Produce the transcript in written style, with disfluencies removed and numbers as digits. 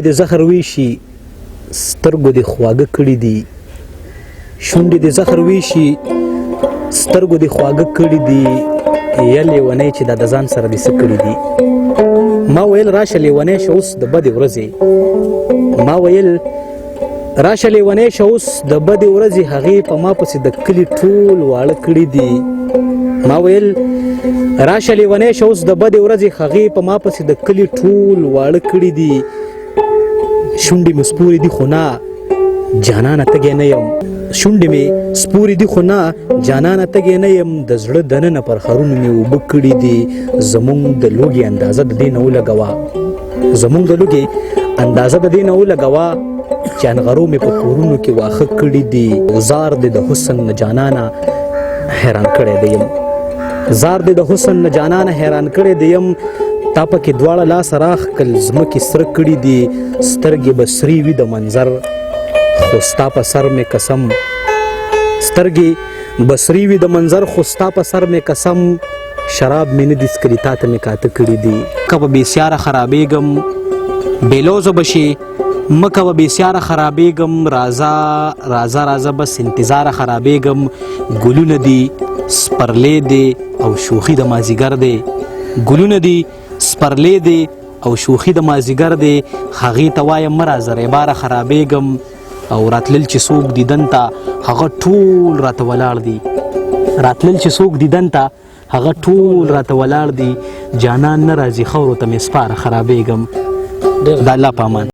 شونډې د زهر ویشي سترګو دې خواږه کړي دي شونډې د زهر ویشي سترګو دې خواږه کړي دي یا لیونی چې دا د ځان سره دې څه کړي دي ما ویل راشه لیونی شه اوس د بدې ورځې ما ویل راشه لیونی شه اوس د بدې ورځې هغې په ما پسې د کلي ټول واړه کړي دي ما ویل راشه لیونی شه اوس د بدې ورځې هغې په ما پسې د کلي ټول واړه کړي دي شونډې مې سپورې دي خو نه جانانه تږی نه یم شونډې مې سپورې دي خو نه جانانه تږی نه یم د زړه دننه پر خرونو مې اوبه کړي دي زمونږ د لوږې اندازه د دې نه ولګوه زمونږ د لوږې اندازه د دې نه ولګوه چې انغرو مې په کورونو کې واښه کړي دي زار دې د حسن نه جانانه حیران کړی دی یم زار دې د حسن نه جانانه حیران کړی دی یم تا پکې دواړه لاس راښکل ځمکې سره کړي دي سترګې به سرې وي د منظر خو ستا په سر مې قسم سترګې به سرې وي د منظر خو ستا په سر مې قسم شراب مې نه دي څکلي تا ته مې کاته کړي دي که به بېسیاره خرابېږم بېلوزه به شي مه کوه بېسیاره خرابېږم راځه راځه راځه بس انتظاره خرابېږم ګلونه دي سپرلی دی او شوخي د مازدیګر دی ګلونه دي سپرلی دی او شوخي د مازدیګر دی هغې ته وایم مه راځه ریباره خرابېږم او راتلل چې څوک دیدن ته هغه ټول راته ولاړ دي راتلل چې څوک دیدن ته هغه ټول راته ولاړ دي جانان نه راځي خاورو ته مې سپاره خرابېږم د الله په امان